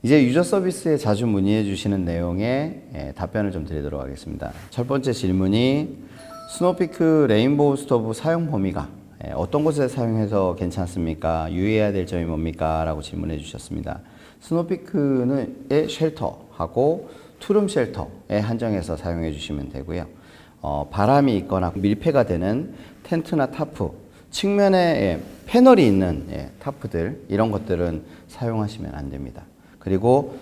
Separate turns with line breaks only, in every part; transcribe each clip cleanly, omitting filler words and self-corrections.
이제 유저 서비스에 자주 문의해 주시는 내용에 답변을 좀 드리도록 하겠습니다. 첫 번째 질문이 스노피크 레인보우 스토브 사용 범위가 어떤 곳에 사용해서 괜찮습니까? 유의해야 될 점이 뭡니까? 라고 질문해 주셨습니다. 스노피크의 쉘터하고 투룸 쉘터에 한정해서 사용해 주시면 되고요. 바람이 있거나 밀폐가 되는 텐트나 타프, 측면에 패널이 있는 타프들, 이런 것들은 사용하시면 안 됩니다. 그리고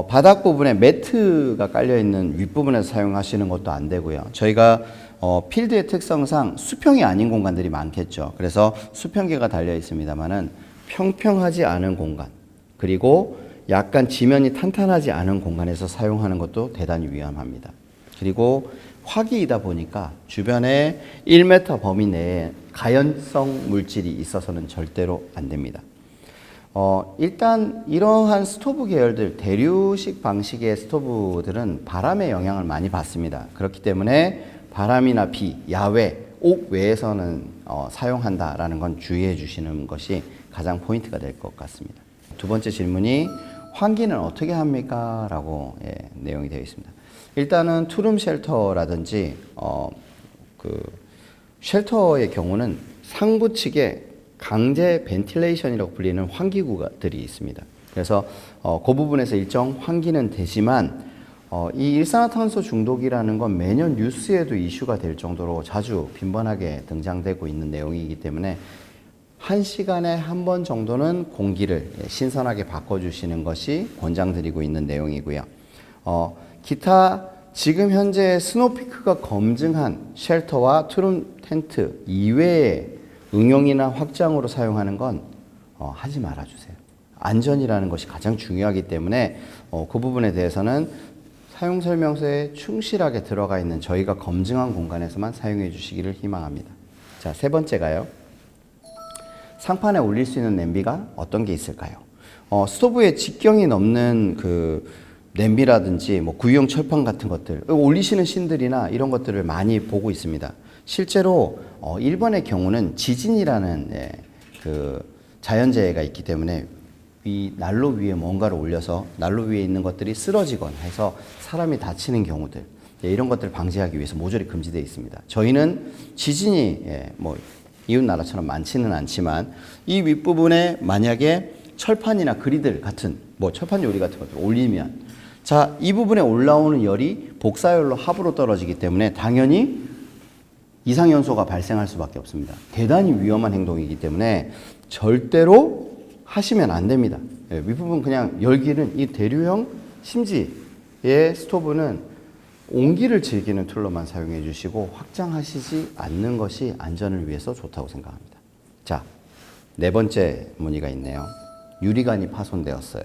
바닥 부분에 매트가 깔려 있는 윗부분에서 사용하시는 것도 안 되고요. 저희가 필드의 특성상 수평이 아닌 공간들이 많겠죠. 그래서 수평계가 달려 있습니다만은 평평하지 않은 공간, 그리고 약간 지면이 탄탄하지 않은 공간에서 사용하는 것도 대단히 위험합니다. 그리고 화기이다 보니까 주변에 1m 범위 내에 가연성 물질이 있어서는 절대로 안 됩니다. 일단 이러한 스토브 계열들, 대류식 방식의 스토브들은 바람의 영향을 많이 받습니다. 그렇기 때문에 바람이나 비, 야외, 옥 외에서는 사용한다라는 건 주의해 주시는 것이 가장 포인트가 될 것 같습니다. 두 번째 질문이 환기는 어떻게 합니까? 라고 내용이 되어 있습니다. 일단은 투룸 쉘터라든지 쉘터의 경우는 상부 측에 강제 벤틸레이션이라고 불리는 환기구들이 있습니다. 그래서 그 부분에서 일정 환기는 되지만 이 일산화탄소 중독이라는 건 매년 뉴스에도 이슈가 될 정도로 자주 빈번하게 등장되고 있는 내용이기 때문에 1시간에 한 번 정도는 공기를 신선하게 바꿔주시는 것이 권장드리고 있는 내용이고요. 기타 지금 현재 스노피크가 검증한 쉘터와 투룸 텐트 이외의 응용이나 확장으로 사용하는 건 하지 말아주세요. 안전이라는 것이 가장 중요하기 때문에 그 부분에 대해서는 사용 설명서에 충실하게 들어가 있는 저희가 검증한 공간에서만 사용해 주시기를 희망합니다. 자, 세 번째가요. 상판에 올릴 수 있는 냄비가 어떤 게 있을까요? 스토브에 직경이 넘는 그 냄비라든지 뭐 구이용 철판 같은 것들 올리시는 신들이나 이런 것들을 많이 보고 있습니다. 실제로 일본의 경우는 지진이라는 그 자연재해가 있기 때문에 이 난로 위에 뭔가를 올려서 난로 위에 있는 것들이 쓰러지거나 해서 사람이 다치는 경우들, 이런 것들을 방지하기 위해서 모조리 금지되어 있습니다. 저희는 지진이 뭐 이웃 나라처럼 많지는 않지만 이 윗부분에 만약에 철판이나 그리들 같은 뭐 철판 요리 같은 것들 올리면 자, 이 부분에 올라오는 열이 복사열로 합으로 떨어지기 때문에 당연히 이상연소가 발생할 수밖에 없습니다. 대단히 위험한 행동이기 때문에 절대로 하시면 안 됩니다. 윗부분 그냥 열기는 이 대류형 심지의 스토브는 온기를 즐기는 툴로만 사용해 주시고 확장하시지 않는 것이 안전을 위해서 좋다고 생각합니다. 자, 네 번째 문의가 있네요. 유리관이 파손되었어요.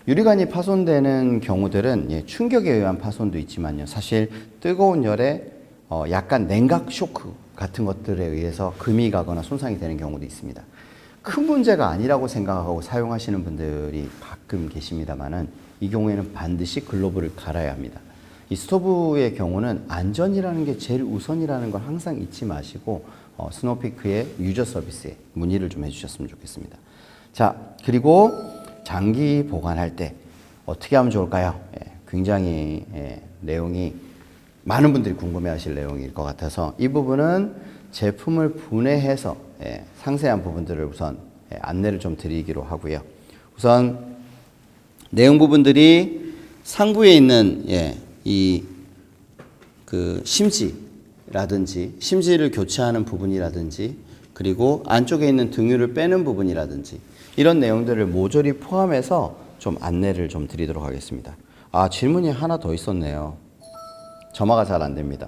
유리관이 파손되는 경우들은 충격에 의한 파손도 있지만요. 사실 뜨거운 열에 약간 냉각 쇼크 같은 것들에 의해서 금이 가거나 손상이 되는 경우도 있습니다. 큰 문제가 아니라고 생각하고 사용하시는 분들이 가끔 계십니다만은 이 경우에는 반드시 글로브를 갈아야 합니다. 이 스토브의 경우는 안전이라는 게 제일 우선이라는 걸 항상 잊지 마시고 스노피크의 유저 서비스에 문의를 좀 해주셨으면 좋겠습니다. 자, 그리고 장기 보관할 때 어떻게 하면 좋을까요? 굉장히 내용이 많은 분들이 궁금해하실 내용일 것 같아서 이 부분은 제품을 분해해서 상세한 부분들을 우선 안내를 좀 드리기로 하고요. 우선 내용 부분들이 상부에 있는 그 심지라든지 심지를 교체하는 부분이라든지 그리고 안쪽에 있는 등유를 빼는 부분이라든지 이런 내용들을 모조리 포함해서 좀 안내를 좀 드리도록 하겠습니다. 아, 질문이 하나 더 있었네요. 점화가 잘 안 됩니다.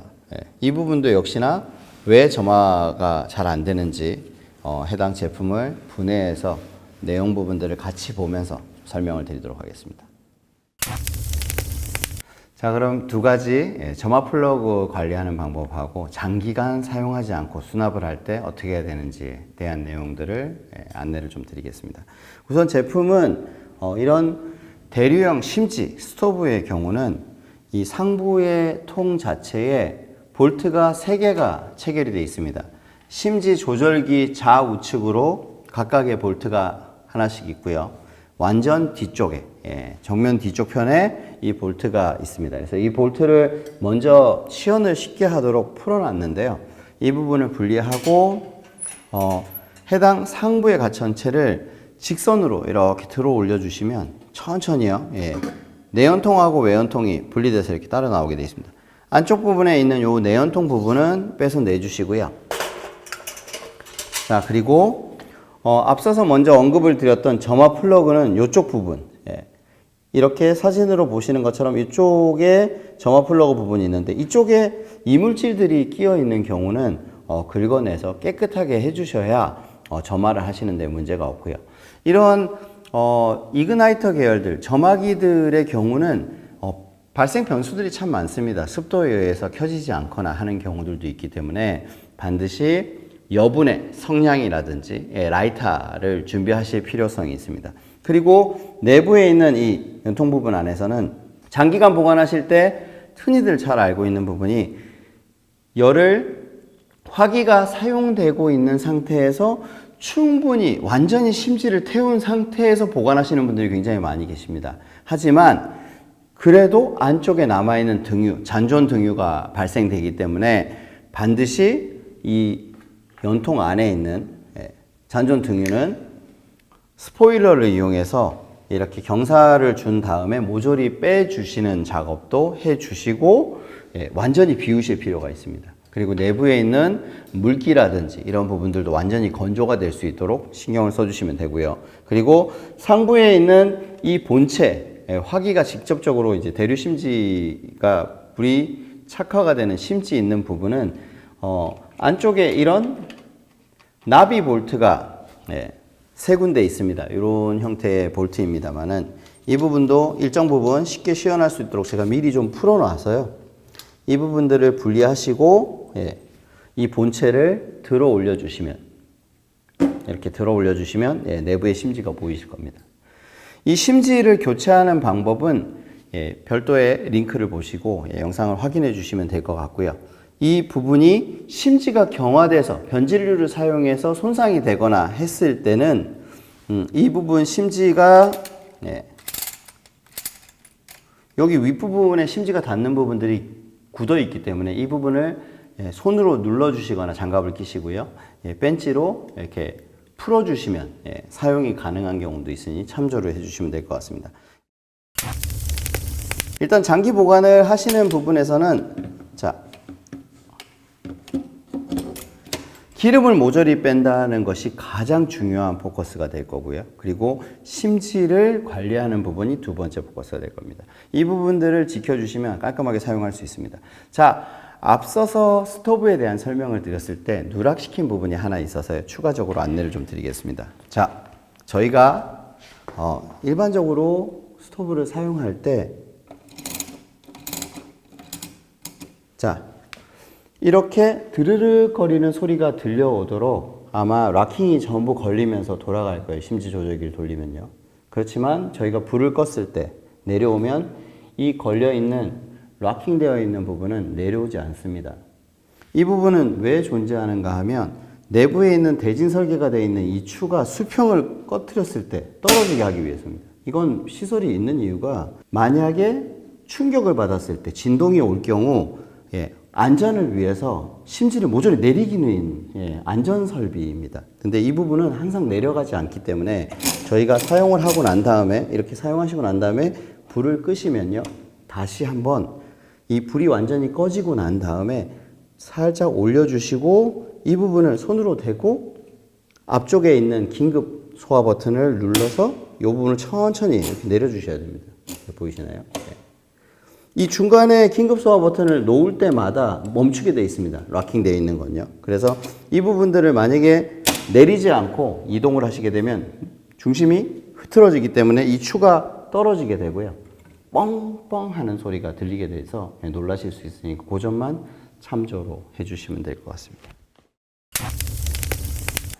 이 부분도 역시나 왜 점화가 잘 안 되는지 해당 제품을 분해해서 내용 부분들을 같이 보면서 설명을 드리도록 하겠습니다. 자, 그럼 두 가지 점화 플러그 관리하는 방법하고 장기간 사용하지 않고 수납을 할 때 어떻게 해야 되는지에 대한 내용들을 안내를 좀 드리겠습니다. 우선 제품은 이런 대류형 심지 스토브의 경우는 이 상부의 통 자체에 볼트가 3개가 체결이 되어 있습니다. 심지 조절기 좌우측으로 각각의 볼트가 하나씩 있고요. 완전 뒤쪽에, 정면 뒤쪽 편에 이 볼트가 있습니다. 그래서 이 볼트를 먼저 시연을 쉽게 하도록 풀어놨는데요. 이 부분을 분리하고 해당 상부의 가천체를 직선으로 이렇게 들어 올려주시면 천천히요. 내연통하고 외연통이 분리돼서 이렇게 따라 나오게 되어 있습니다. 안쪽 부분에 있는 요 내연통 부분은 빼서 내주시고요. 자, 그리고 앞서서 먼저 언급을 드렸던 점화 플러그는 이쪽 부분, 이렇게 사진으로 보시는 것처럼 이쪽에 점화 플러그 부분이 있는데 이쪽에 이물질들이 끼어 있는 경우는 긁어내서 깨끗하게 해주셔야 점화를 하시는 데 문제가 없고요. 이런 이그나이터 계열들, 점화기들의 경우는 발생 변수들이 참 많습니다. 습도에 의해서 켜지지 않거나 하는 경우들도 있기 때문에 반드시 여분의 성냥이라든지 라이터를 준비하실 필요성이 있습니다. 그리고 내부에 있는 이 연통 부분 안에서는 장기간 보관하실 때 흔히들 잘 알고 있는 부분이 화기가 사용되고 있는 상태에서 충분히 완전히 심지를 태운 상태에서 보관하시는 분들이 굉장히 많이 계십니다. 하지만 그래도 안쪽에 남아있는 등유, 잔존 등유가 발생되기 때문에 반드시 이 연통 안에 있는 잔존 등유는 스포일러를 이용해서 이렇게 경사를 준 다음에 모조리 빼주시는 작업도 해주시고 완전히 비우실 필요가 있습니다. 그리고 내부에 있는 물기라든지 이런 부분들도 완전히 건조가 될 수 있도록 신경을 써주시면 되고요. 그리고 상부에 있는 이 본체, 화기가 직접적으로 이제 대류심지가 불이 착화가 되는 심지 있는 부분은 안쪽에 이런 나비 볼트가 세 군데 있습니다. 이런 형태의 볼트입니다만은 이 부분도 일정 부분 쉽게 시연할 수 있도록 제가 미리 좀 풀어놔서요. 이 부분들을 분리하시고 이 본체를 들어 올려주시면 이렇게 들어 올려주시면 내부의 심지가 보이실 겁니다. 이 심지를 교체하는 방법은 별도의 링크를 보시고 영상을 확인해 주시면 될 것 같고요. 이 부분이 심지가 경화돼서 변질류를 사용해서 손상이 되거나 했을 때는 이 부분 심지가 여기 윗부분에 심지가 닿는 부분들이 굳어 있기 때문에 이 부분을 손으로 눌러 주시거나 장갑을 끼시고요. 벤치로 이렇게 풀어 주시면 사용이 가능한 경우도 있으니 참조를 해 주시면 될 것 같습니다. 일단 장기 보관을 하시는 부분에서는 기름을 모조리 뺀다는 것이 가장 중요한 포커스가 될 거고요. 그리고 심지를 관리하는 부분이 두 번째 포커스가 될 겁니다. 이 부분들을 지켜주시면 깔끔하게 사용할 수 있습니다. 자, 앞서서 스토브에 대한 설명을 드렸을 때 누락시킨 부분이 하나 있어서 추가적으로 안내를 좀 드리겠습니다. 자, 저희가 일반적으로 스토브를 사용할 때 이렇게 드르륵 거리는 소리가 들려오도록 아마 락킹이 전부 걸리면서 돌아갈 거예요. 심지 조절기를 돌리면요. 그렇지만 저희가 불을 껐을 때 내려오면 이 걸려있는 락킹되어 있는 부분은 내려오지 않습니다. 이 부분은 왜 존재하는가 하면 내부에 있는 대진 설계가 되어 있는 이 추가 수평을 꺼트렸을 때 떨어지게 하기 위해서입니다. 이건 시설이 있는 이유가 만약에 충격을 받았을 때 진동이 올 경우 안전을 위해서 심지를 모조리 내리기는 안전 설비입니다. 근데 이 부분은 항상 내려가지 않기 때문에 저희가 사용을 하고 난 다음에 이렇게 사용하시고 난 다음에 불을 끄시면요. 다시 한번 이 불이 완전히 꺼지고 난 다음에 살짝 올려주시고 이 부분을 손으로 대고 앞쪽에 있는 긴급 소화 버튼을 눌러서 이 부분을 천천히 이렇게 내려주셔야 됩니다. 보이시나요? 이 중간에 긴급 소화 버튼을 놓을 때마다 멈추게 되어 있습니다. 락킹 되어 있는 건요. 그래서 이 부분들을 만약에 내리지 않고 이동을 하시게 되면 중심이 흐트러지기 때문에 이 추가 떨어지게 되고요. 뻥뻥 하는 소리가 들리게 돼서 놀라실 수 있으니까 그 점만 참조로 해주시면 될 것 같습니다.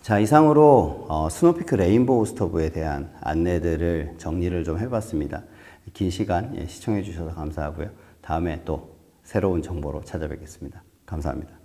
자, 이상으로 스노피크 레인보우 스토브에 대한 안내들을 정리를 좀 해봤습니다. 긴 시간 시청해 주셔서 감사하고요. 다음에 또 새로운 정보로 찾아뵙겠습니다. 감사합니다.